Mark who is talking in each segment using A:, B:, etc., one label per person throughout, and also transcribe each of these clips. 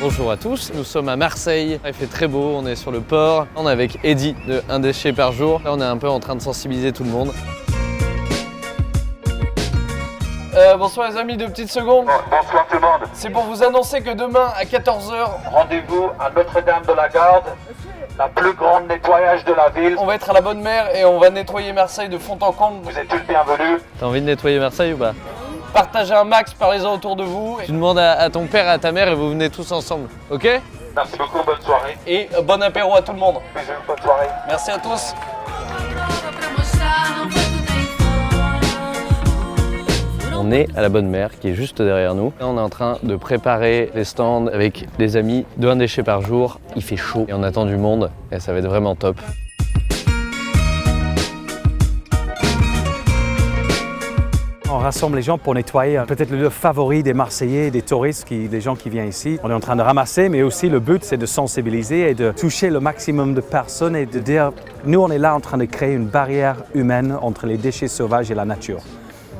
A: Bonjour à tous, nous sommes à Marseille, il fait très beau, on est sur le port, on est avec Eddy de 1 déchet par jour, là on est un peu en train de sensibiliser tout le monde. Bonsoir les amis, 2 petites secondes.
B: Bonsoir tout le monde.
A: C'est pour vous annoncer que demain à 14 h,
B: Rendez-vous à Notre-Dame de la Garde, la plus grande nettoyage de la ville.
A: on va être à la Bonne Mère et on va nettoyer Marseille de fond en comble.
B: Vous êtes tous bienvenus.
A: T'as envie de nettoyer Marseille ou pas? Partagez un max, parlez-en autour de vous. Tu demandes à ton père et à ta mère et vous venez tous ensemble, ok?
B: Merci beaucoup, bonne soirée.
A: Et bon apéro à tout le monde.
B: Bisous, bonne soirée.
A: Merci à tous. On est à la Bonne Mère qui est juste derrière nous. Là, on est en train de préparer les stands avec des amis de 1 déchet par jour. Il fait chaud et on attend du monde et ça va être vraiment top.
C: On rassemble les gens pour nettoyer peut-être le lieu favori des Marseillais, des touristes, des gens qui viennent ici. On est en train de ramasser, mais aussi le but c'est de sensibiliser et de toucher le maximum de personnes et de dire nous on est là en train de créer une barrière humaine entre les déchets sauvages et la nature,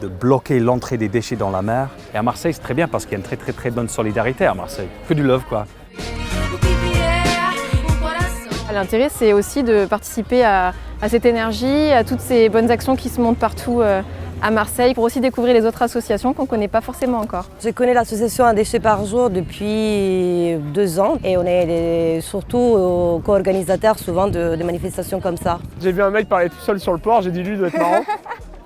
C: de bloquer l'entrée des déchets dans la mer. Et à Marseille c'est très bien parce qu'il y a une très bonne solidarité à Marseille. Que du love quoi.
D: L'intérêt, c'est aussi de participer à cette énergie, à toutes ces bonnes actions qui se montent partout à Marseille, pour aussi découvrir les autres associations qu'on ne connaît pas forcément encore.
E: Je connais l'association 1 déchet par jour depuis 2 ans et on est surtout co-organisateurs souvent de manifestations comme ça.
F: J'ai vu un mec parler tout seul sur le port, j'ai dit lui doit être marrant.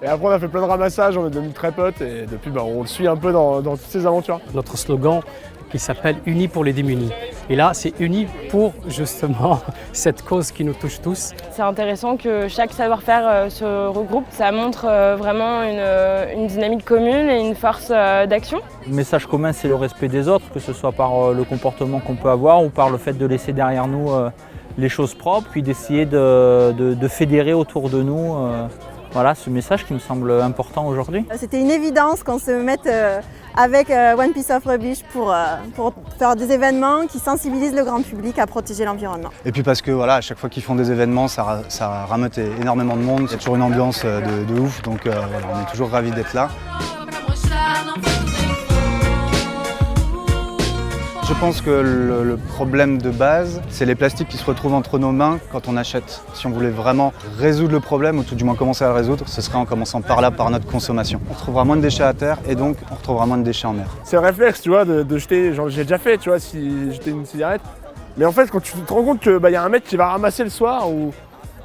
F: Et après on a fait plein de ramassages, on est devenus très potes et depuis on le suit un peu dans toutes ses aventures.
G: Notre slogan qui s'appelle « Unis pour les démunis ». Et là, c'est unis pour justement cette cause qui nous touche tous.
H: C'est intéressant que chaque savoir-faire se regroupe. Ça montre vraiment une dynamique commune et une force d'action.
I: Le message commun, c'est le respect des autres, que ce soit par le comportement qu'on peut avoir ou par le fait de laisser derrière nous les choses propres, puis d'essayer de fédérer autour de nous. Voilà, ce message qui me semble important aujourd'hui.
J: C'était une évidence qu'on se mette avec One Piece of Rubbish pour faire des événements qui sensibilisent le grand public à protéger l'environnement.
K: Et puis parce que voilà, à chaque fois qu'ils font des événements, ça rameute énormément de monde. Il y a toujours une ambiance de ouf, donc voilà, on est toujours ravis d'être là. Je pense que le problème de base, c'est les plastiques qui se retrouvent entre nos mains quand on achète. Si on voulait vraiment résoudre le problème, ou tout du moins commencer à le résoudre, ce serait en commençant par là, par notre consommation. On retrouvera moins de déchets à terre et donc on retrouvera moins de déchets en mer.
F: C'est le réflexe, tu vois, de jeter, genre j'ai déjà fait, tu vois, si jeter une cigarette. Mais en fait, quand tu te rends compte que y a un mec qui va ramasser le soir, ou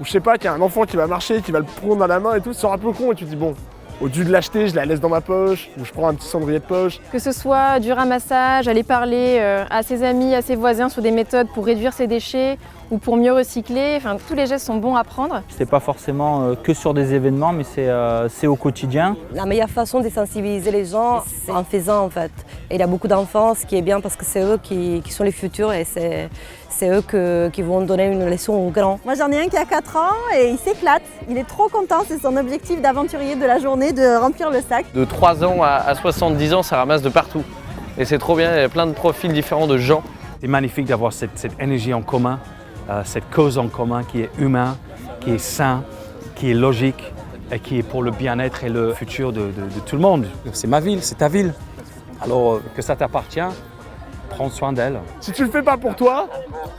F: je sais pas, qu'il y a un enfant qui va marcher, qui va le prendre dans la main et tout, ça sera un peu con et tu te dis bon, au lieu de l'acheter, je la laisse dans ma poche, ou je prends un petit cendrier de poche.
D: Que ce soit du ramassage, aller parler à ses amis, à ses voisins sur des méthodes pour réduire ses déchets ou pour mieux recycler, enfin, tous les gestes sont bons à prendre.
I: C'est pas forcément que sur des événements, mais c'est au quotidien.
E: La meilleure façon de sensibiliser les gens, c'est en faisant en fait. Et il y a beaucoup d'enfants, ce qui est bien parce que c'est eux qui sont les futurs et c'est eux qui vont donner une leçon aux grands.
J: Moi j'en ai un qui a 4 ans et il s'éclate. Il est trop content, c'est son objectif d'aventurier de la journée, de remplir le sac.
A: De 3 ans à 70 ans, ça ramasse de partout. Et c'est trop bien, il y a plein de profils différents de gens.
C: C'est magnifique d'avoir cette énergie en commun, cette cause en commun qui est humain, qui est sain, qui est logique et qui est pour le bien-être et le futur de tout le monde. C'est ma ville, c'est ta ville. Alors que ça t'appartient, prends soin d'elle.
F: Si tu le fais pas pour toi,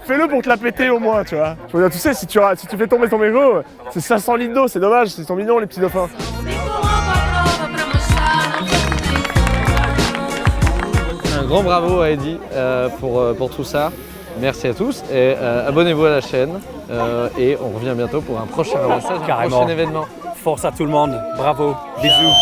F: fais-le pour te la péter au moins, tu vois. Je veux dire, tu sais, si tu fais tomber ton mégot, c'est 500 litres d'eau, c'est dommage, ils sont mignons les petits dauphins.
A: Un grand bravo à Eddy pour tout ça. Merci à tous et abonnez-vous à la chaîne et on revient bientôt pour un prochain ramassage, un prochain événement.
C: Force à tout le monde, bravo, bisous.